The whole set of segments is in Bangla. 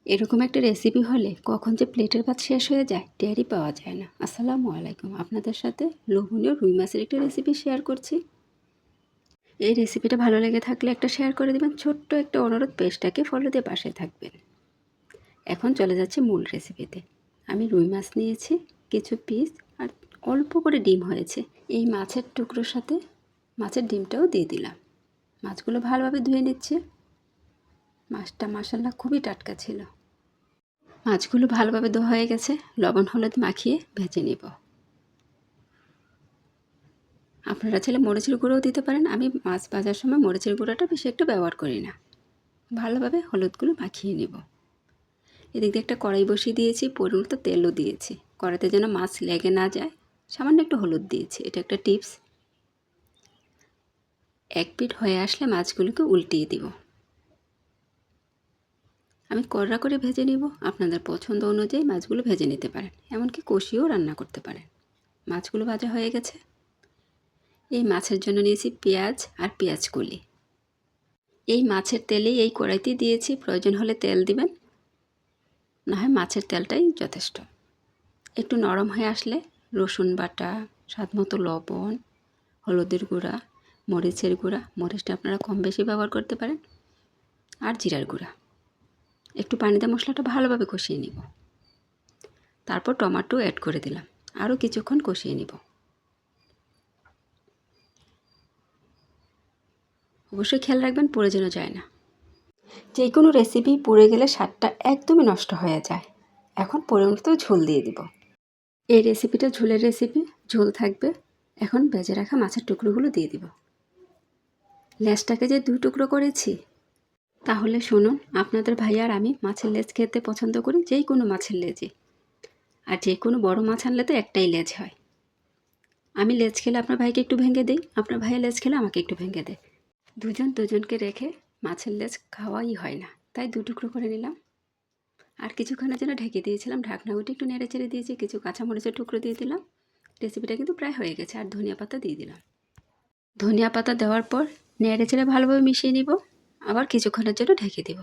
এরকম একটা রেসিপি হলে কখন যে প্লেটের ভাত শেষ হয়ে যায় টেরই পাওয়া যায় না। আসসালামু আলাইকুম, আপনাদের সাথে লোভনীয় রুই মাছের একটা রেসিপি শেয়ার করছি। এই রেসিপিটা ভালো লেগে থাকলে একটা শেয়ার করে দেবেন। ছোট্ট একটা অনুরোধ, পেজটাকে ফলো দিয়ে পাশে থাকবেন। এখন চলে যাচ্ছে মূল রেসিপিতে। আমি রুই মাছ নিয়েছি কিছু পিস, আর অল্প করে ডিম হয়েছে। এই মাছের টুকরোর সাথে মাছের ডিমটাও দিয়ে দিলাম। মাছগুলো ভালোভাবে ধুয়ে নিচ্ছে। মাছটা মাশাআল্লাহ খুবই টাটকা ছিল। মাছগুলো ভালোভাবে ধোয়া হয়ে গেছে। লবণ হলুদ মাখিয়ে ভেজে নেব। আপনারা চাইলে মরিচের গুঁড়োও দিতে পারেন। আমি মাছ ভাজার সময় মরিচের গুঁড়োটা বেশি একটু ব্যবহার করি না। ভালোভাবে হলুদগুলো মাখিয়ে নেব। এদিক দিয়ে একটা কড়াই বসিয়ে দিয়েছি, পরিমাণ মতো তেলও দিয়েছি। কড়াইতে যেন মাছ লেগে না যায় সামান্য একটু হলুদ দিয়েছি, এটা একটা টিপস। এক পিঠ হয়ে আসলে মাছগুলোকে উল্টিয়ে দিব। আমি কড়া করে ভেজে নিব। আপনাদের পছন্দ অনুযায়ী মাছগুলো ভেজে নিতে পারেন, এমনকি কষিয়েও রান্না করতে পারেন। মাছগুলো ভাজা হয়ে গেছে। এই মাছের জন্য নিয়েছি পেঁয়াজ আর পেঁয়াজ কলি। এই মাছের তেলেই এই কড়াইতে দিয়েছি, প্রয়োজন হলে তেল দিবেন, না হয় মাছের তেলটাই যথেষ্ট। একটু নরম হয়ে আসলে রসুন বাটা, স্বাদমতো লবণ, হলুদের গুঁড়া, মরিচের গুঁড়া, মরিচটা আপনারা কম বেশি ব্যবহার করতে পারেন, আর জিরার গুঁড়া। একটু পানিতে মশলাটা ভালোভাবে কষিয়ে নিব। তারপর টমেটো অ্যাড করে দিলাম, আরও কিছুক্ষণ কষিয়ে নিব। অবশ্যই খেয়াল রাখবেন পুড়ে যেন যায় না। যে কোনো রেসিপি পুড়ে গেলে স্বাদটা একদমই নষ্ট হয়ে যায়। এখন পরিমাণ মতো ঝোল দিয়ে দিব। এই রেসিপিটা ঝোলের রেসিপি, ঝোল থাকবে। এখন ভেজে রাখা মাছের টুকরোগুলো দিয়ে দিব। লেজটাকে যে দুই টুকরো করেছি, তাহলে শুনুন, আপনাদের ভাই আর আমি মাছের লেজ খেতে পছন্দ করি, যেই কোনো মাছের লেজই। আর যে কোনো বড় মাছ আনলে তো একটাই লেজ হয়। আমি লেজ খেলে আপনার ভাইকে একটু ভেঙে দিই, আপনার ভাইয়ের লেজ খেলে আমাকে একটু ভেঙে দেয়। দুজন দুজনকে রেখে মাছের লেজ খাওয়াই হয় না, তাই দু টুকরো করে নিলাম। আর কিছুক্ষণের জন্য ঢেকে দিয়েছিলাম, ঢাকনা উঠে একটু নেড়ে চেড়ে দিয়েছি, কিছু কাঁচামরিচের টুকরো দিয়ে দিলাম। রেসিপিটা কিন্তু প্রায় হয়ে গেছে। আর ধনিয়া পাতা দিয়ে দিলাম। ধনিয়া পাতা দেওয়ার পর নেড়ে চেড়ে ভালোভাবে মিশিয়ে নিব। আবার কিছুক্ষণের জন্য ঢেকে দিব।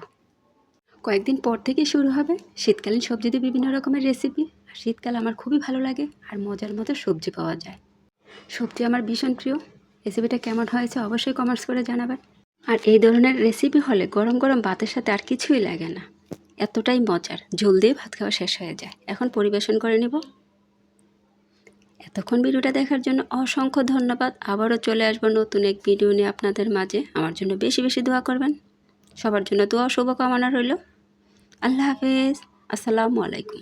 কয়েকদিন পর থেকেই শুরু হবে শীতকালীন সবজিতে বিভিন্ন রকমের রেসিপি। আর শীতকাল আমার খুবই ভালো লাগে, আর মজার মজার সবজি পাওয়া যায়। সবজি আমার ভীষণ প্রিয়। রেসিপিটা কেমন হয়েছে অবশ্যই কমেন্টস করে জানাবেন। আর এই ধরনের রেসিপি হলে গরম গরম ভাতের সাথে আর কিছুই লাগে না, এতটাই মজার। ঝোল দিয়ে ভাত খাওয়া শেষ হয়ে যায়। এখন পরিবেশন করে নেব। এতক্ষণ ভিডিওটা দেখার জন্য অসংখ্য ধন্যবাদ। আবারও চলে আসবো নতুন এক ভিডিও নিয়ে আপনাদের মাঝে। আমার জন্য বেশি বেশি দোয়া করবেন। সবার জন্য দোয়া শুভকামনা রইল। আল্লাহ হাফেজ। আসসালামু আলাইকুম।